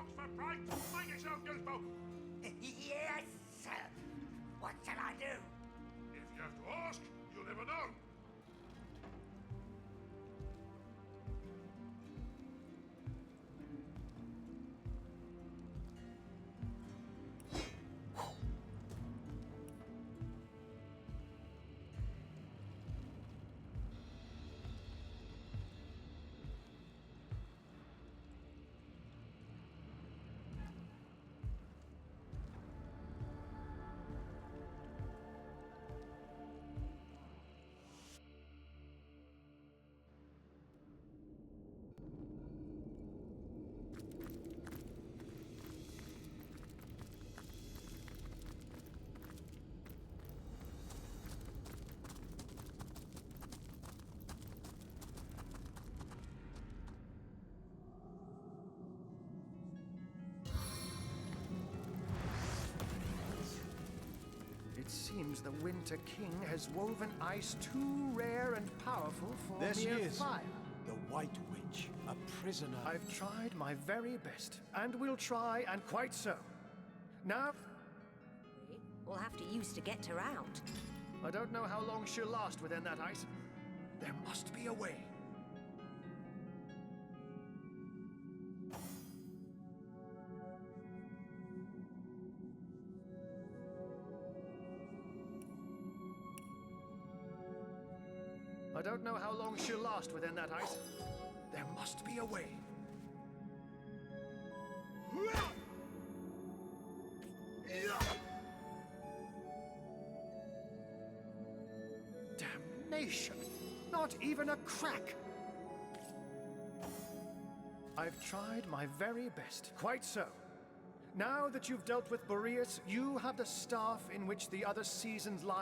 box for price. Make yourself useful. Yes, sir. What shall I do? If you have to ask, you'll never know. It seems the Winter King has woven ice too rare and powerful for There she mere is. fire. The White Witch, a prisoner. I've tried my very best, and will try, and quite so. Now, We'll have to use to get around. I don't know how long she'll last within that ice. There must be a way. I don't know how long she'll last within that ice. There must be a way. Damnation! Not even a crack! I've tried my very best. Quite so. Now that you've dealt with Boreas, you have the staff in which the other seasons lie.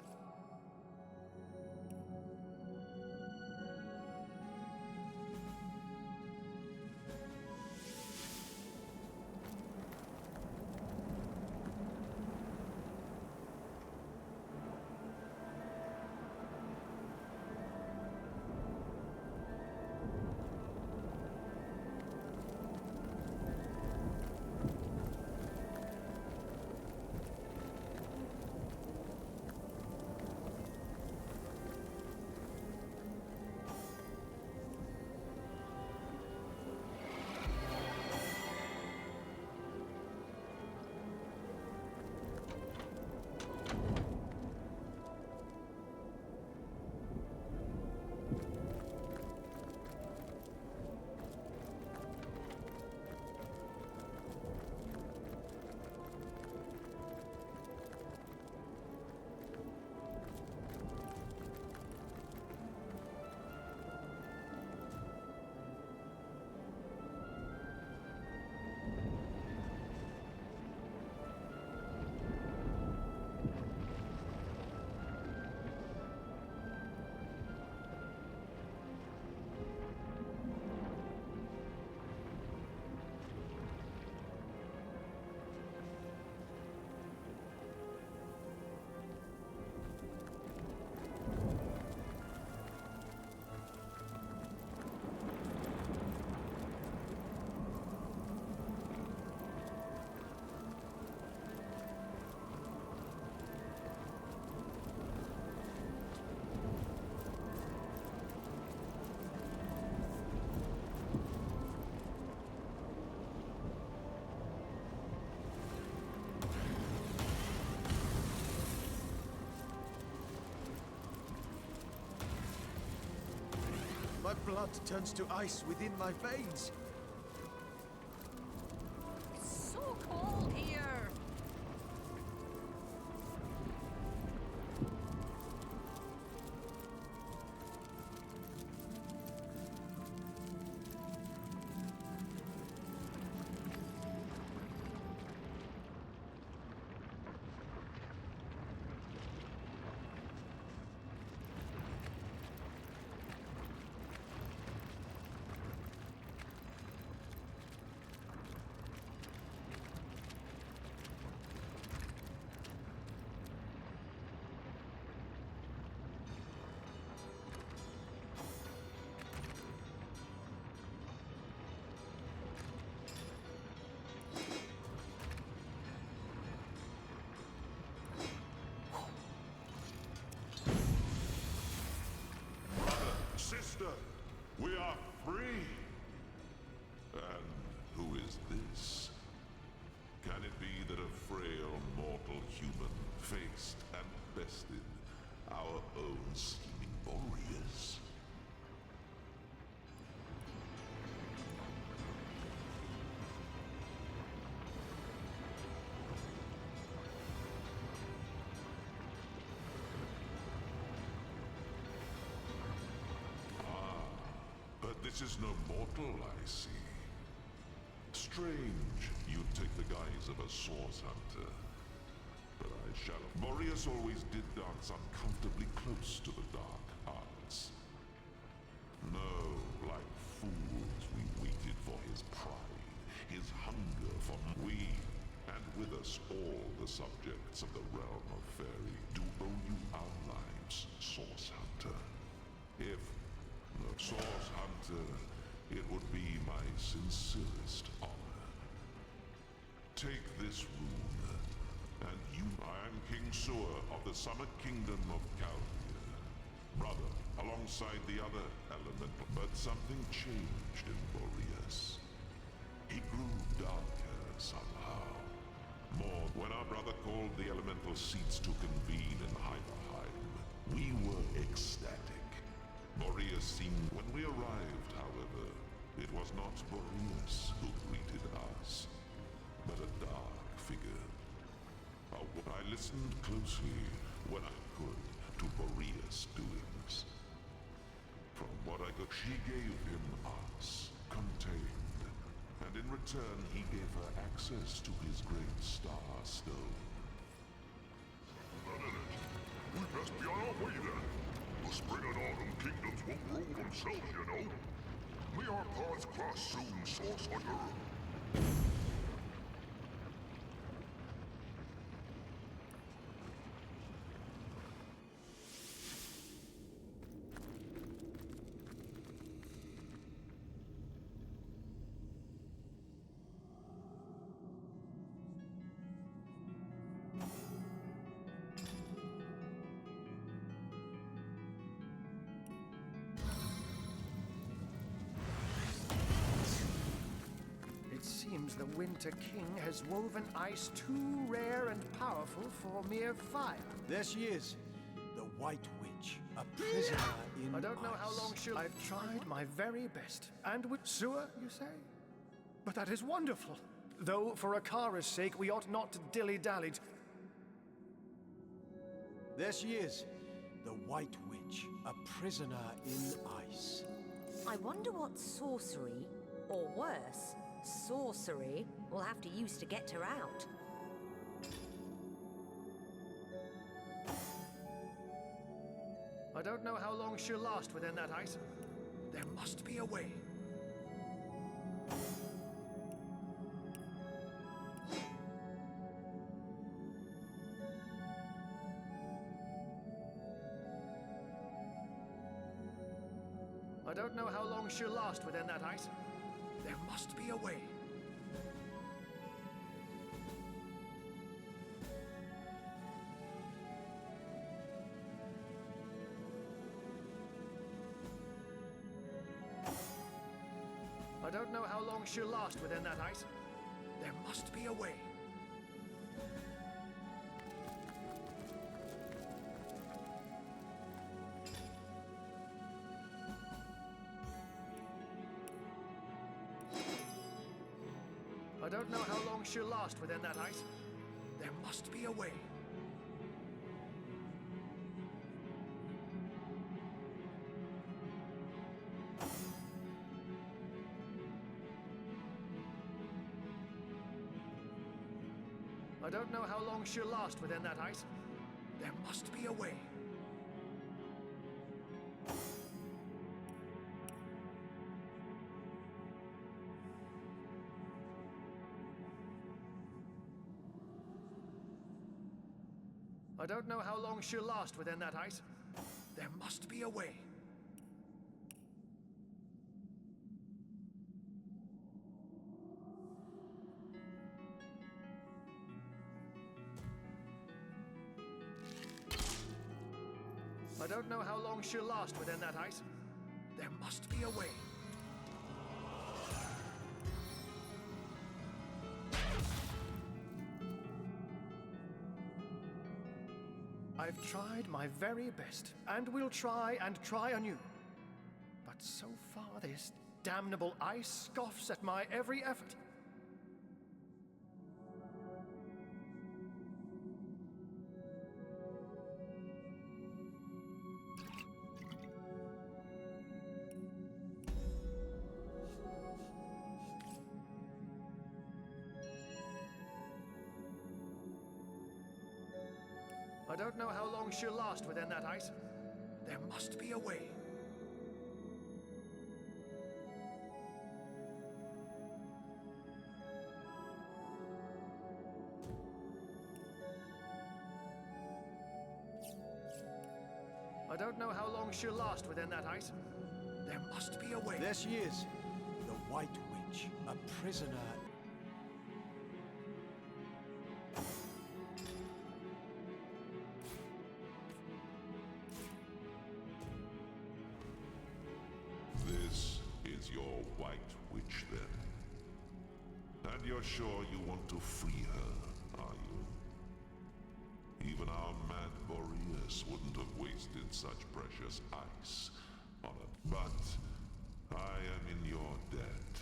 My blood turns to ice within my veins. It's so cold here. Master, we are free. And who is this? Can it be that a frail mortal human faced and bested our own scheming warriors? But this is no mortal, I see. Strange, you take the guise of a source hunter. But I shall. Boreas always did dance uncomfortably close to the dark arts. No, like fools, we waited for his pride, his hunger for we, and with us all the subjects of the realm of fairy, do owe you our lives, source hunter. If the source hunter, it would be my sincerest honor. Take this rune, and you, I am King Sewer of the Summer Kingdom of Calvia. Brother, alongside the other elemental, but something changed in Boreas. He grew darker somehow. More, when our brother called the elemental seats to convene in Heimerheim, we were ecstatic. Boreas seemed, when we arrived, however, it was not Boreas who greeted us, but a dark figure. I listened closely when I could to Boreas' doings. From what I could, she gave him us, contained, and in return he gave her access to his great star stone. We best be on our way then. The spring and autumn kingdoms won't rule themselves, you know. May our paths cross soon, source hunter. Seems the Winter King has woven ice too rare and powerful for mere fire. There she is, the White Witch, a prisoner in I don't know ice. how long she'll... I've tried my very best. And with Sewer, you say? But that is wonderful. Though, for Icara's sake, we ought not to dilly-dally. There she is, the White Witch, a prisoner in ice. I wonder what sorcery, or worse, sorcery, we'll have to use to get her out. I don't know how long she'll last within that ice. There must be a way. I don't know how long she'll last within that ice. There must be a way. I don't know how long she'll last within that ice. There must be a way. I don't know how long she'll last within that ice. There must be a way. I don't know how long she'll last within that ice. There must be a way. I don't know how long she'll last within that ice. There must be a way. I don't know how long she'll last within that ice. There must be a way. I've tried my very best, and will try and try anew. But so far this damnable ice scoffs at my every effort. I don't know how long she'll last within that ice. There must be a way. I don't know how long she'll last within that ice. There must be a way. There she is, the White Witch, a prisoner. This is your White Witch, then? And you're sure you want to free her, are you? Even our man Boreas wouldn't have wasted such precious ice on it. But I am in your debt,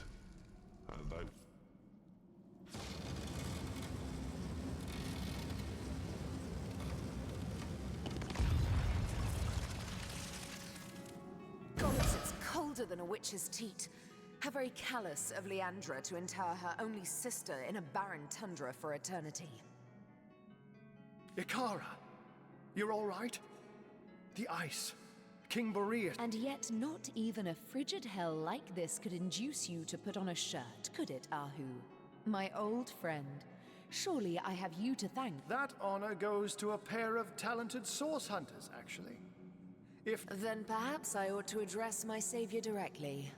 and I... Gods, it's colder than a witch's teat. How very callous of Leandra to inter her only sister in a barren tundra for eternity. Икара, you're all right? The ice. King Boreas. And yet not even a frigid hell like this could induce you to put on a shirt, could it, Ahu? My old friend. Surely I have you to thank. That honor goes to a pair of talented source hunters, actually. If... Then perhaps I ought to address my savior directly.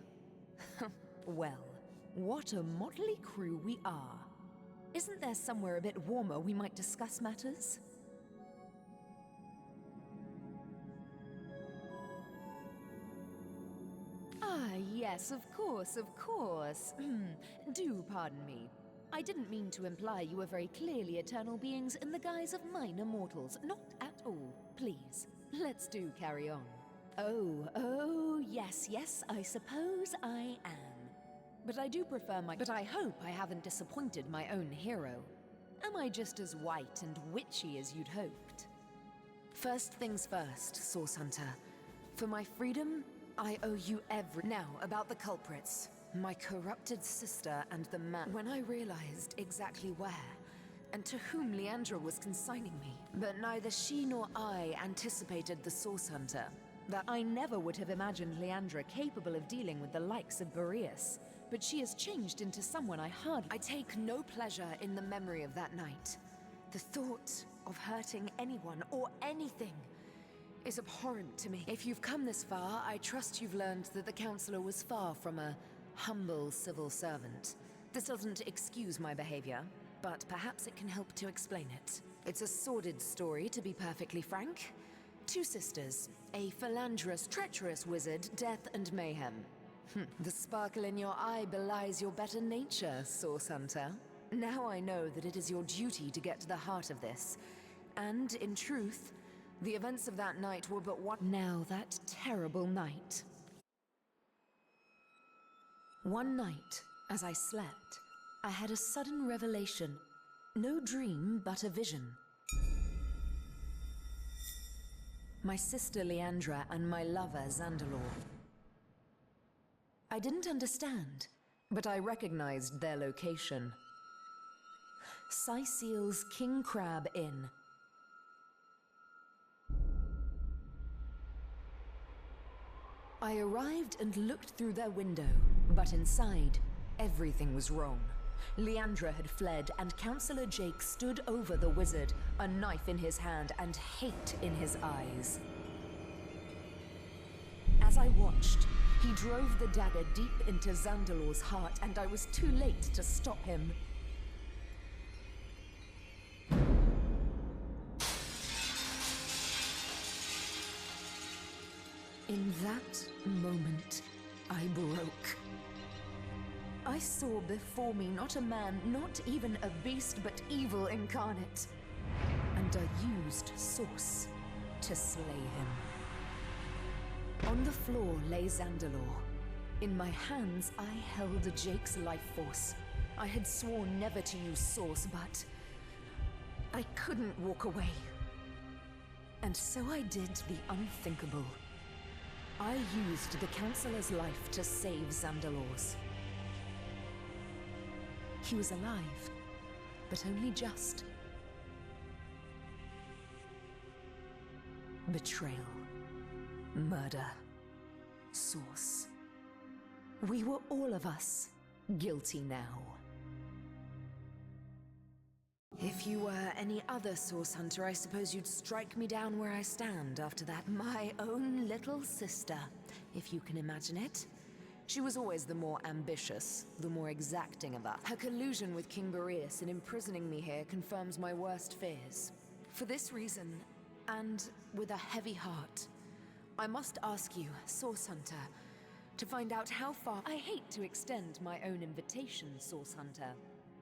Well, what a motley crew we are. Isn't there somewhere a bit warmer we might discuss matters? Ah, yes, of course, of course. Do pardon me. I didn't mean to imply you were very clearly eternal beings in the guise of minor mortals. Not at all. Please, let's do carry on. Oh, yes, I suppose I am. But I do prefer my... But I hope I haven't disappointed my own hero. Am I just as white and witchy as you'd hoped? First things first, Source Hunter. For my freedom, I owe you every... Now, about the culprits. My corrupted sister and the man. When I realized exactly where, and to whom Leandra was consigning me. But neither she nor I anticipated the Source Hunter. That I never would have imagined Leandra capable of dealing with the likes of Boreas. But she has changed into someone I hardly... I take no pleasure in the memory of that night. The thought of hurting anyone or anything is abhorrent to me. If you've come this far, I trust you've learned that the Counselor was far from a humble civil servant. This doesn't excuse my behavior, but perhaps it can help to explain it. It's a sordid story, to be perfectly frank. Two sisters, a philanderous, treacherous wizard, death and mayhem. The sparkle in your eye belies your better nature, Source Hunter. Now I know that it is your duty to get to the heart of this. And, in truth, the events of that night were but one... Now that terrible night. One night, as I slept, I had a sudden revelation. No dream, but a vision. My sister Leandra and my lover Zandalor. I didn't understand, but I recognized their location. Syceel's King Crab Inn. I arrived and looked through their window, but inside, everything was wrong. Leandra had fled, and Counselor Jake stood over the wizard, a knife in his hand and hate in his eyes. As I watched, he drove the dagger deep into Zandalor's heart, and I was too late to stop him. In that moment, I broke. I saw before me not a man, not even a beast, but evil incarnate. And I used Source to slay him. On the floor lay Zandalor. In my hands, I held Jake's life force. I had sworn never to use Source, but I couldn't walk away. And so I did the unthinkable. I used the Counselor's life to save Zandalor's. He was alive, but only just. Betrayal. Murder. Source. We were all of us guilty now. If you were any other Source Hunter, I suppose you'd strike me down where I stand after that. My own little sister, if you can imagine it. She was always the more ambitious, the more exacting of us. Her collusion with King Boreas in imprisoning me here confirms my worst fears. For this reason, and with a heavy heart, I must ask you, Source Hunter, to find out how far— I hate to extend my own invitation, Source Hunter,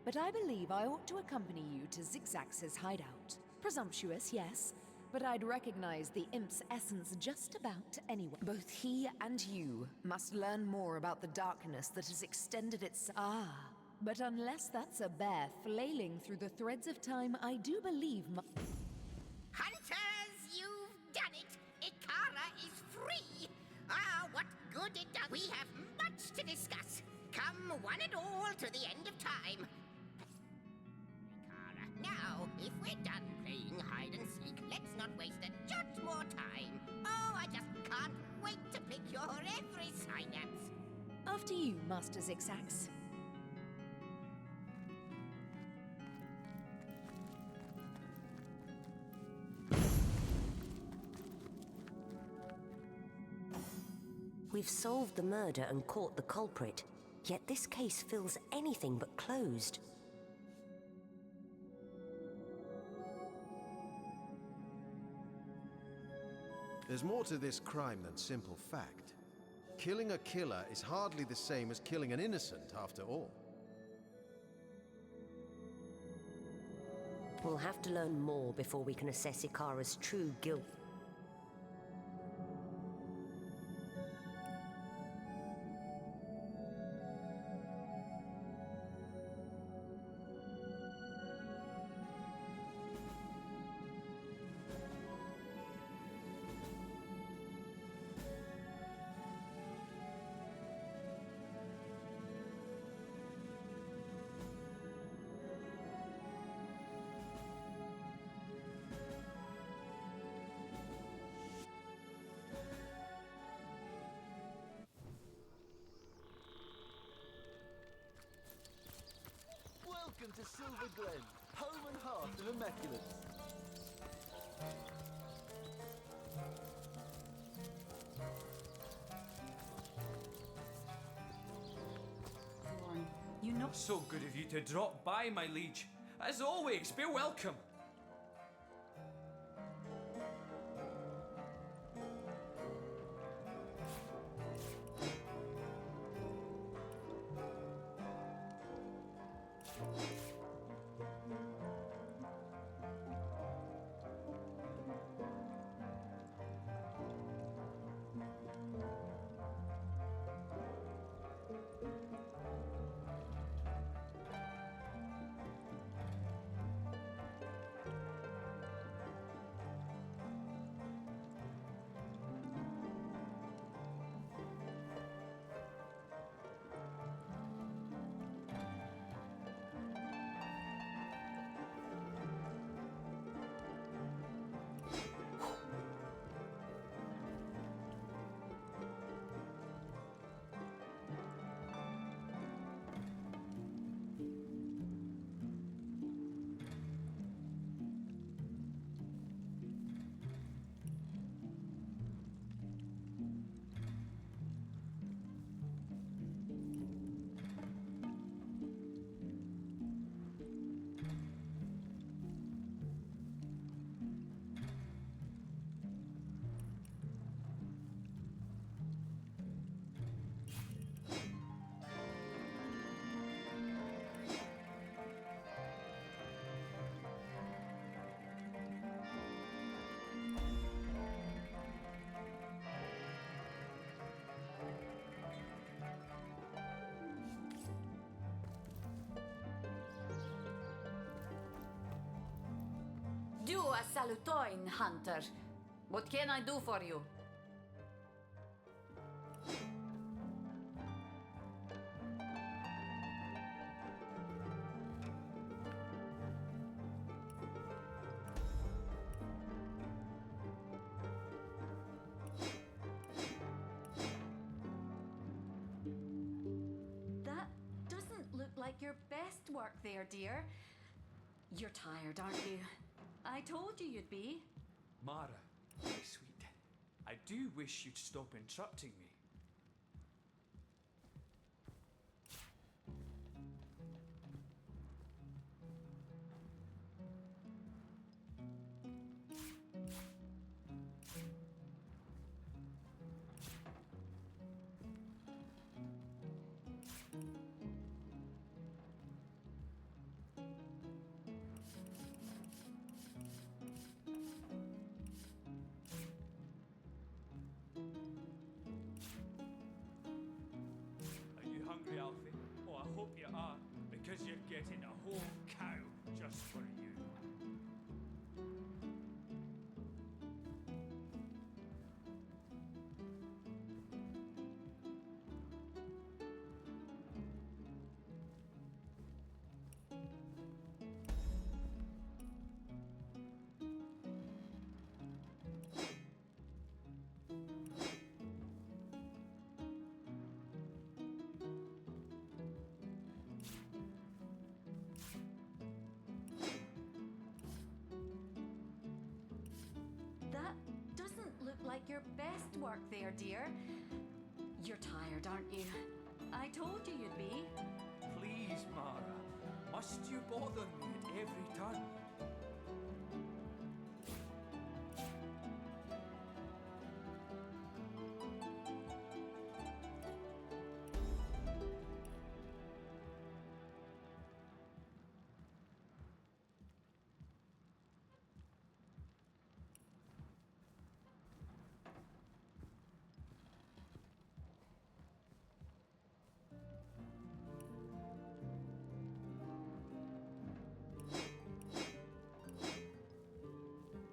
but I believe I ought to accompany you to Zigzax's hideout. Presumptuous, yes, but I'd recognize the imp's essence just about anyway. Both he and you must learn more about the darkness that has extended its— but unless that's a bear flailing through the threads of time, I do believe Hunters, you've done it! Ikara is free! Ah, what good it does! We have much to discuss. Come one and all to the end of time. Ikara, now, if we're done playing hide and seek, let's not waste a jot more time. Oh, I just can't wait to pick your every synapse. After you, Master Zigzax. We've solved the murder and caught the culprit, yet this case feels anything but closed. There's more to this crime than simple fact. Killing a killer is hardly the same as killing an innocent, after all. We'll have to learn more before we can assess Ikara's true guilt. Welcome to Silver Glen, home and heart of Immaculates. You know— So good of you to drop by, my liege. As always, be welcome. salutoin, Hunter. What can I do for you? That doesn't look like your best work there, dear. You're tired, aren't you? I told you you'd be. Mara, my sweet, I do wish you'd stop interrupting me. Hungry, Alfie? Oh, I hope you are, because you're getting a whole cow just for you. That doesn't look like your best work there, dear. You're tired, aren't you? I told you you'd be. Please, Mara, must you bother me at every turn?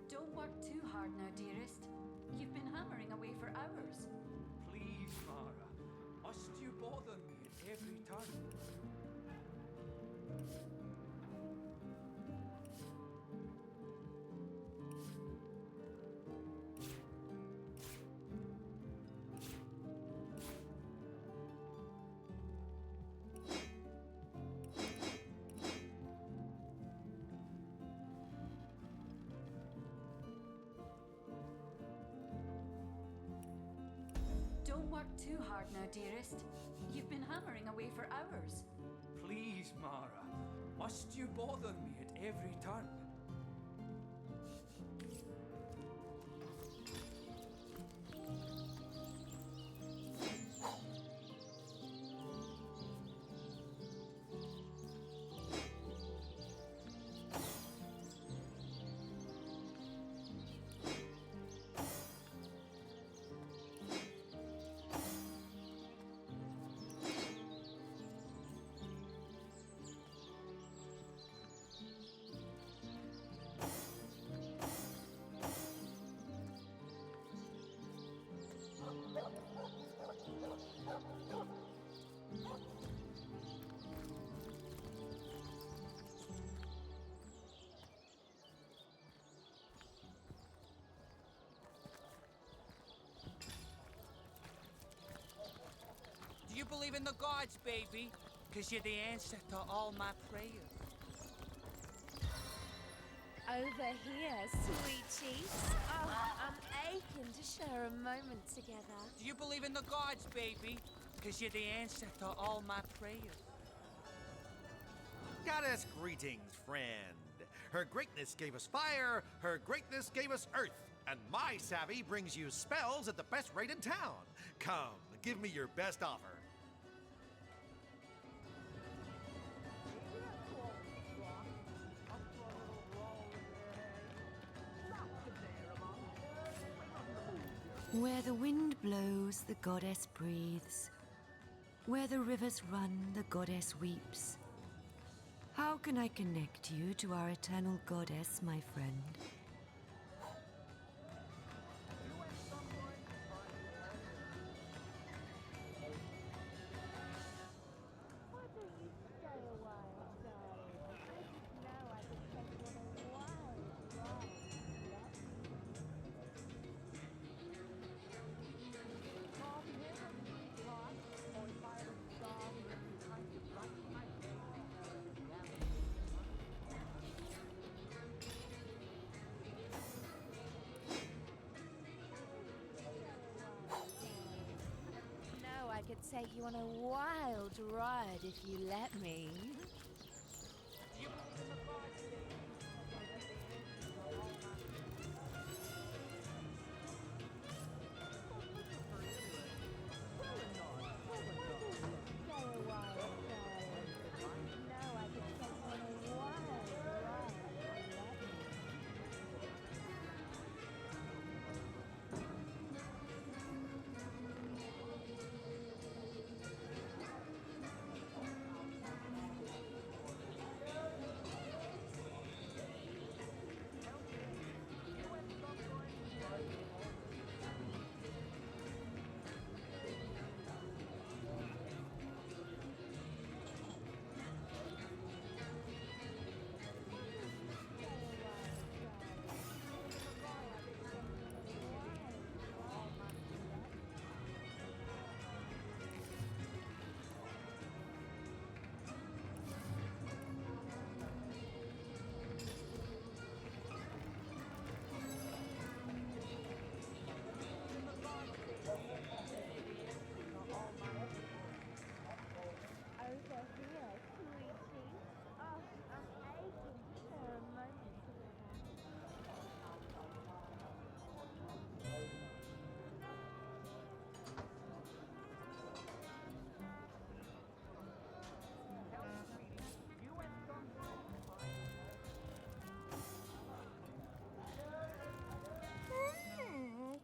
Don't work too hard now, dearest. You've been hammering away for hours. Please, Mara, must you bother me at every turn? Don't work too hard now, dearest. You've been hammering away for hours. Please, Mara, must you bother me at every turn? Do you believe in the gods, baby? Because you're the answer to all my prayers. Over here, sweet cheeks. Oh, I'm aching to share a moment together. Do you believe in the gods, baby? Because you're the answer to all my prayers. Goddess greetings, friend. Her greatness gave us fire, her greatness gave us earth, and my savvy brings you spells at the best rate in town. Come, give me your best offer. Where the wind blows, the goddess breathes. Where the rivers run, the goddess weeps. How can I connect you to our eternal goddess, my friend? could take you on a wild ride if you let me.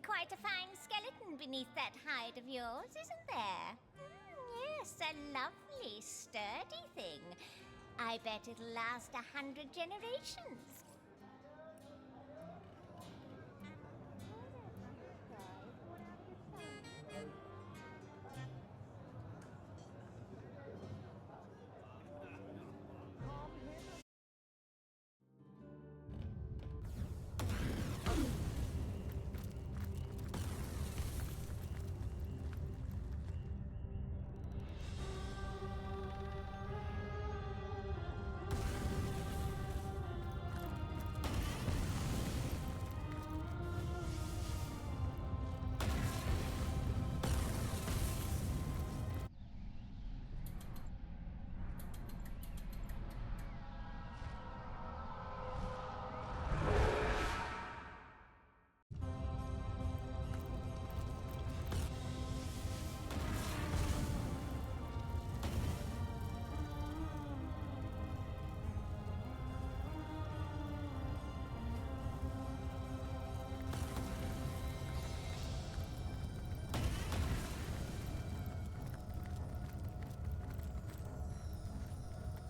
Quite a fine skeleton beneath that hide of yours, isn't there? Yes, a lovely, sturdy thing. I bet it'll last 100 generations.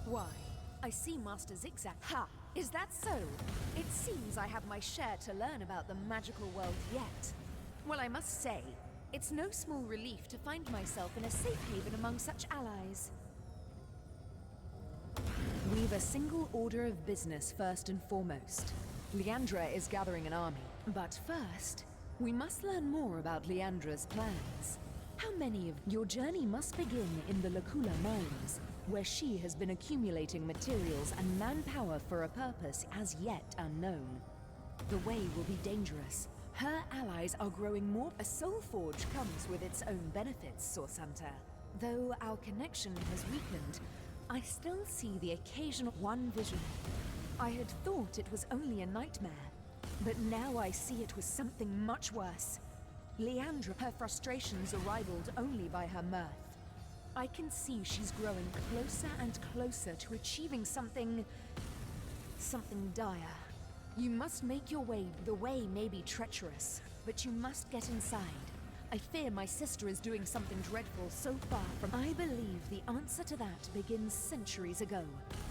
Why, I see Master Zigzag. Ha! Is that so? It seems I have my share to learn about the magical world yet. Well, I must say, it's no small relief to find myself in a safe haven among such allies. We've a single order of business first and foremost. Leandra is gathering an army. But first, we must learn more about Leandra's plans. How many of your journey must begin in the Lacula mines, where she has been accumulating materials and manpower for a purpose as yet unknown. The way will be dangerous. Her allies are growing more. A soul forge comes with its own benefits, Source Hunter. Though our connection has weakened, I still see the occasional one vision. I had thought it was only a nightmare, but now I see it was something much worse. Leandra, her frustrations are rivaled only by her mirth. I can see she's growing closer and closer to achieving something dire. You must make your way. The way may be treacherous, but you must get inside. I fear my sister is doing something dreadful so far from... I believe the answer to that begins centuries ago,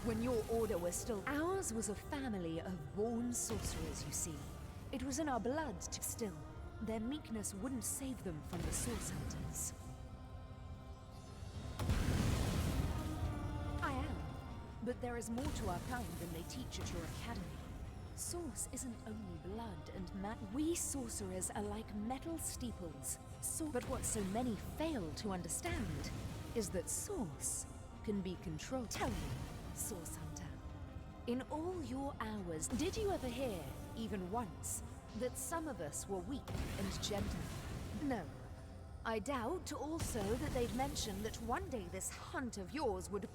when your order was still... Ours was a family of born sorcerers, you see. It was in our blood to still. Their meekness wouldn't save them from the Source Hunters. I am, but there is more to our kind than they teach at your academy. Source isn't only blood and we sorcerers are like metal steeples. But what so many fail to understand is that Source can be controlled. Tell me, Source Hunter, in all your hours, did you ever hear, even once, that some of us were weak and gentle? No. I doubt also that they'd mention that one day this hunt of yours would...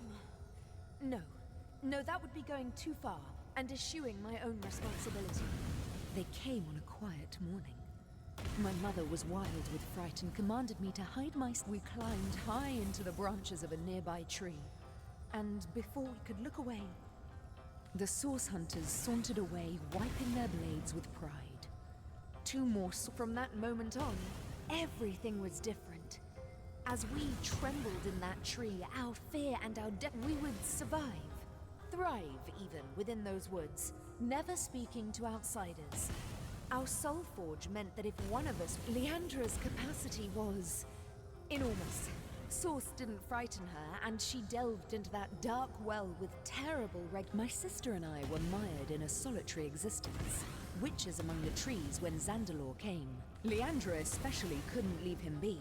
No. No, that would be going too far, and eschewing my own responsibility. They came on a quiet morning. My mother was wild with fright and commanded me to hide my... We climbed high into the branches of a nearby tree, and before we could look away, the source hunters sauntered away, wiping their blades with pride. Two more... From that moment on, everything was different. As we trembled in that tree, our fear and our death, we would survive. Thrive, even, within those woods, never speaking to outsiders. Our soul forge meant that if one of us... Leandra's capacity was... enormous. Source didn't frighten her, and she delved into that dark well with terrible My sister and I were mired in a solitary existence. Witches among the trees when Zandalore came. Leandra especially couldn't leave him be.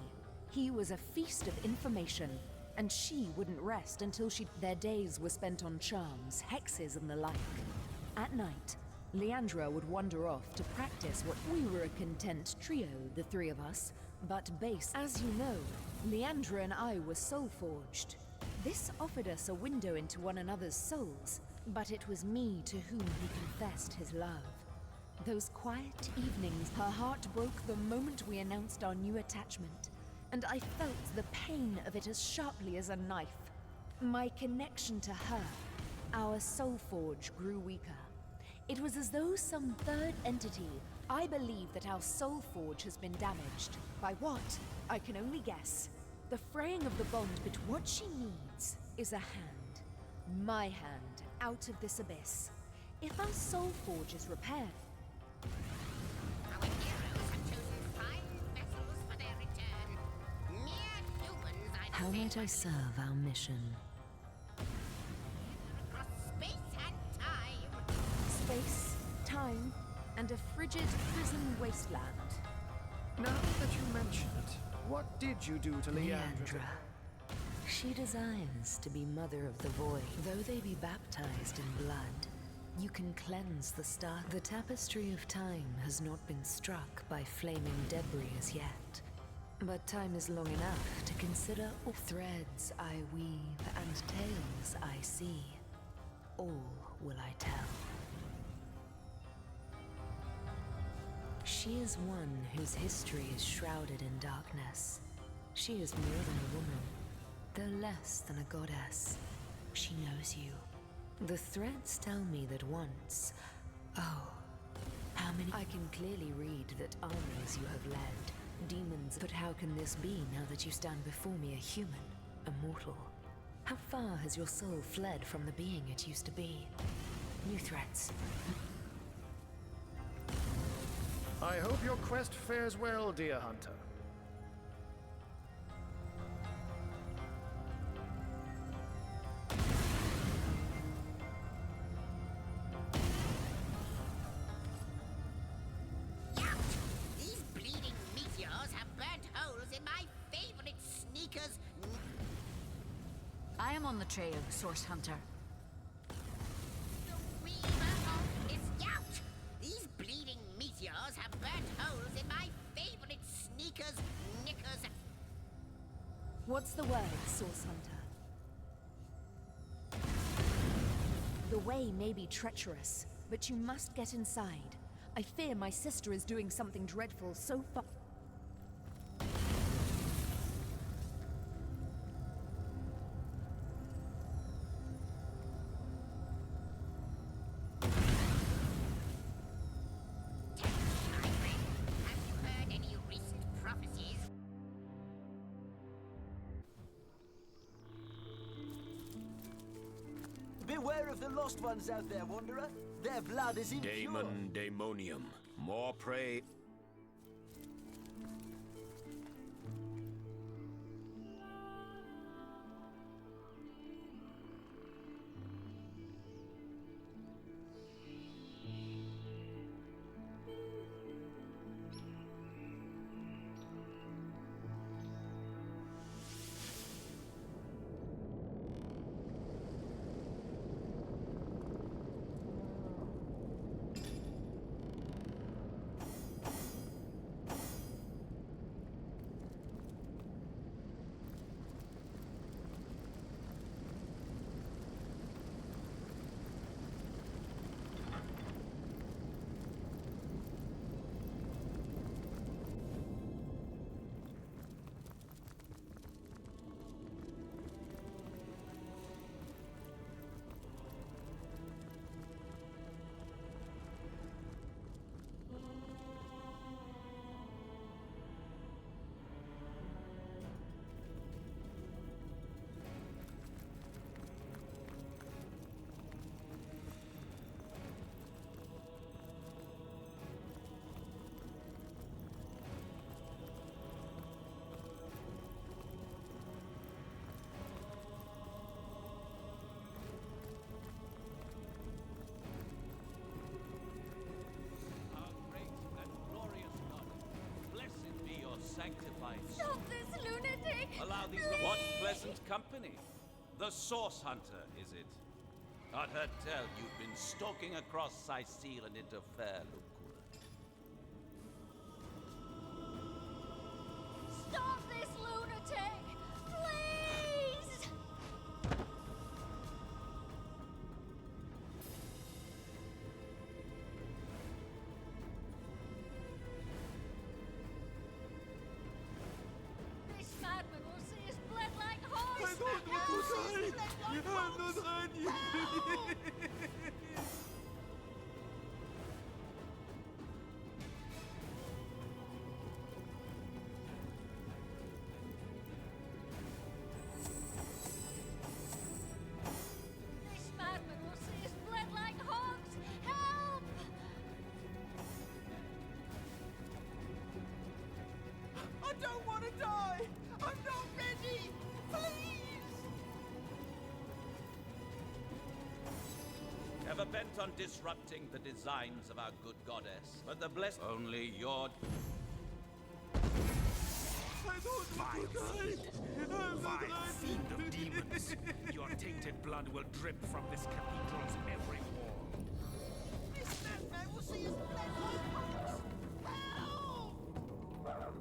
He was a feast of information, and she wouldn't rest until Their days were spent on charms, hexes, and the like. At night, Leandra would wander off to practice what we were a content trio, the three of us, but base. As you know, Leandra and I were soul-forged. This offered us a window into one another's souls, but it was me to whom he confessed his love. Those quiet evenings, her heart broke the moment we announced our new attachment, and I felt the pain of it as sharply as a knife. My connection to her, our soul forge, grew weaker. It was as though some third entity... I believe that our soul forge has been damaged. By what? I can only guess. The fraying of the bond between... What she needs is a hand. My hand, out of this abyss. If our soul forge is repaired... Our heroes have chosen fine vessels for their return. Mere humans, I'd How say, might I serve our mission? across space and time. Space, time, and a frigid prison wasteland. Now that you mention it, what did you do to Leandra? She desires to be mother of the void. Though they be baptized in blood, you can cleanse the star. The tapestry of time has not been struck by flaming debris as yet. But time is long enough to consider all threads I weave and tales I see. All will I tell. She is one whose history is shrouded in darkness. She is more than a woman, though less than a goddess. She knows you. The threads tell me that once... Oh, how many... I can clearly read that armies you have led, demons... But how can this be now that you stand before me a human, a mortal? How far has your soul fled from the being it used to be? New threats. I hope your quest fares well, dear hunter. These bleeding meteors have burnt holes in my favorite sneakers. I am on the trail, Source Hunter. The weaver of is out. These bleeding meteors have burnt holes in my favorite sneakers, knickers. What's the word, Source Hunter? The way may be treacherous, but you must get inside. I fear my sister is doing something dreadful so far. Beware of the lost ones out there, Wanderer. Their blood is impure. Daemon Daemonium. More prey. how these... What pleasant company. The Source Hunter, is it? I'd heard tell you've been stalking across Sicil and into fair Lucula. Stop this lunatic! Please! This madman will see his blood like horse! I don't want to die! I'm not ready! This madman will see his blood like hogs! Help! I don't want to die! I'm not ready! Please! Ever bent on disrupting the designs of our good goddess, but the blessed... Only your... I don't want to die! I'm not ready! Fiend of demons! Your tainted blood will drip from this cathedral's every wall. This madman will see his blood like hogs! Help!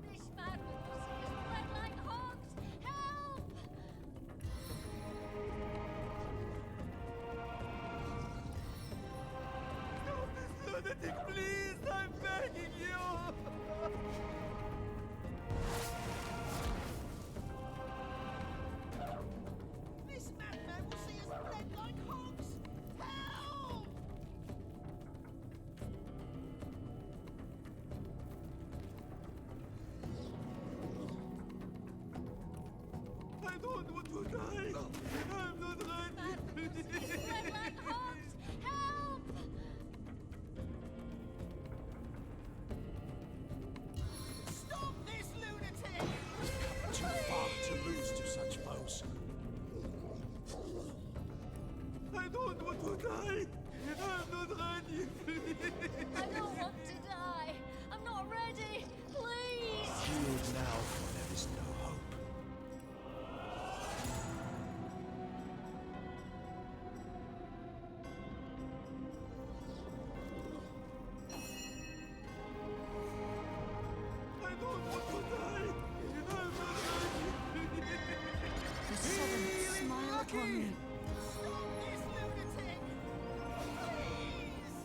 This madman will see his blood like hogs! Help! Stop this lunatic, please! I'm begging you! This madman will see his blood like hogs! Help! I don't want to die! I'm not ready! Blood like hogs! Help! Stop this lunatic! Too far to lose to such foes. I don't want to die! I'm not ready! I don't want to die! I'm not ready! Please! Yield now, for there is no hope. I don't want to die! I'm not ready! The seventh smile upon me. Stop this lunatic! Please!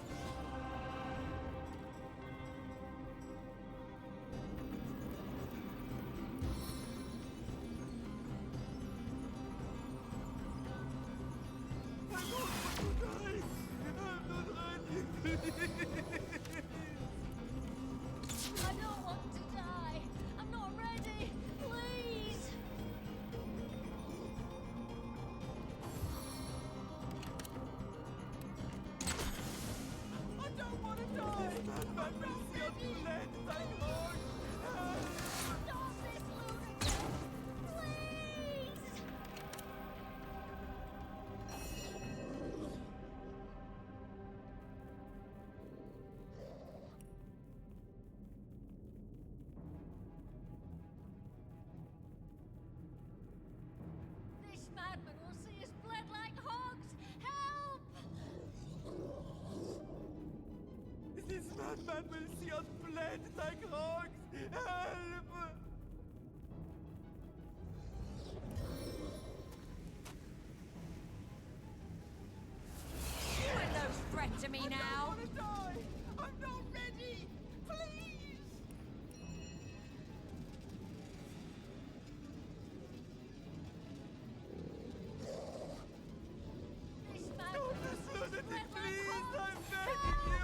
I don't want to die! I'm not ready! I don't want to die! I'm not ready! Please! I don't want to die! I'm not ready! Thank Lord! Stop this lunatic! Please! This madman will see his blood like hogs! Help! This madman will see us bled like hogs! Help! You are no threat to me I now. don't want to die! I'm not ready! Please! This Stop madman will this see his lunatic, blood like please! hogs! I'm begging you!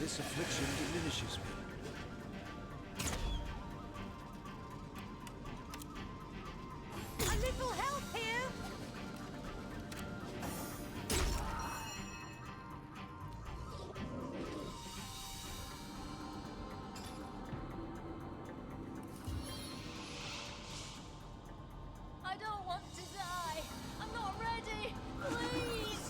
this affliction diminishes me. A little help here! I don't want to die. I'm not ready. Please.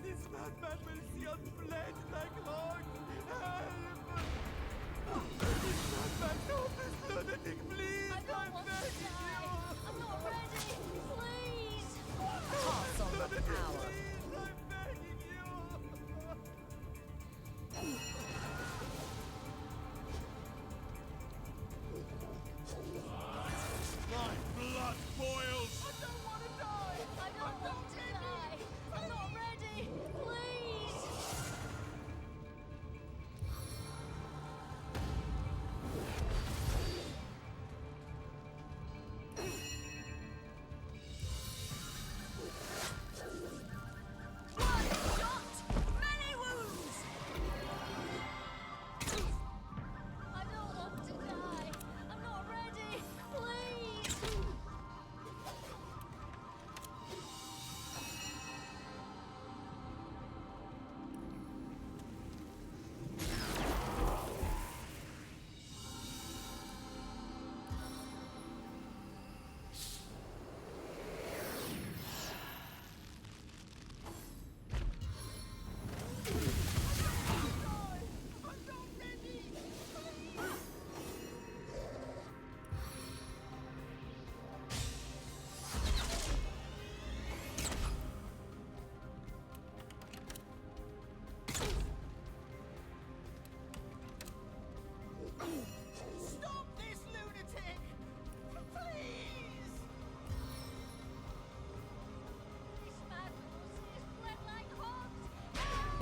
This madman will see us bled like hogs. Help! This madman, stop this lunatic, please! I don't want to die. I'm not ready. Please. Pass on the power. I'm begging you! My blood boils! I don't want to die. I don't want to die. I'm not ready. Please. One shot! Many wounds! I don't want to die. I'm not ready. Please. Stop this lunatic! Please! This man will see us bled like hogs. Help!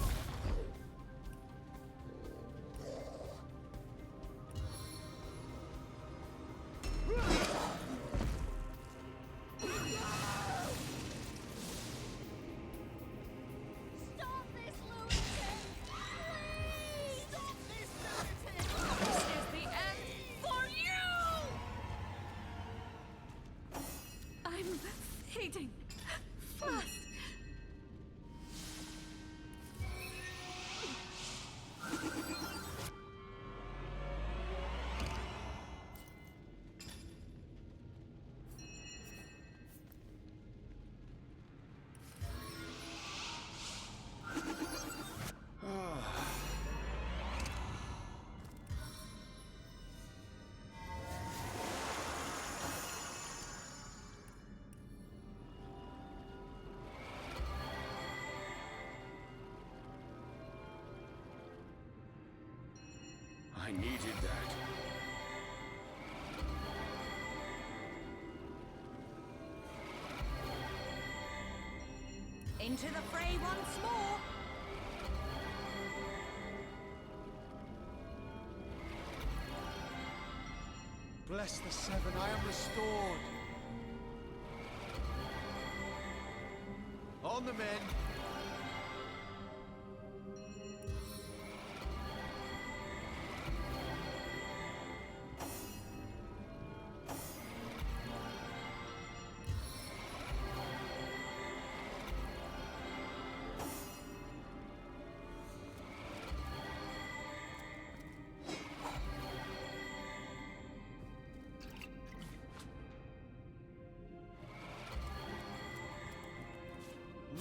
Stop this lunatic! Please! Stop this lunatic! This is the end for you! I'm fading fast. I needed that. Into the fray once more. Bless the Seven, I am restored. On the men.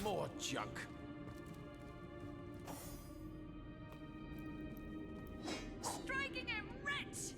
More junk. Striking him, wretch!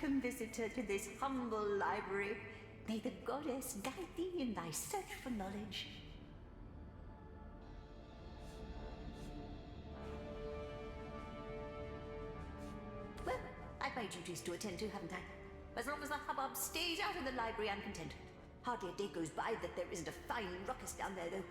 welcome visitor to this humble library. May the goddess guide thee in thy search for knowledge. Well, I've my duties to attend to, haven't I? As long as the hubbub stays out of the library, I'm content. Hardly a day goes by that there isn't a fine ruckus down there, though.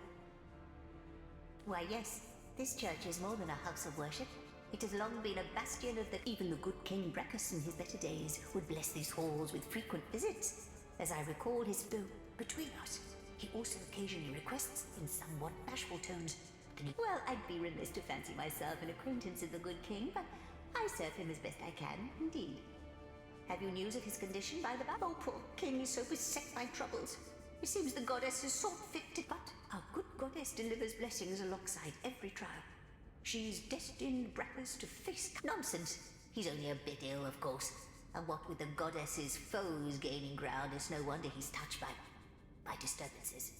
Why, yes, this church is more than a house of worship. It has long been a bastion of the... Even the good King Breckus in his better days would bless these halls with frequent visits. As I recall his though between us, he also occasionally requests in somewhat bashful tones. Well, I'd be remiss to fancy myself an acquaintance of the good king, but I serve him as best I can, indeed. Have you news of his condition, by the by? Oh, poor king is so beset by troubles. It seems the goddess has sought fit to... But our good goddess delivers blessings alongside every trial. She's destined Brackers to face... Nonsense! He's only a bit ill, of course. And what with the goddess's foes gaining ground, it's no wonder he's touched by disturbances.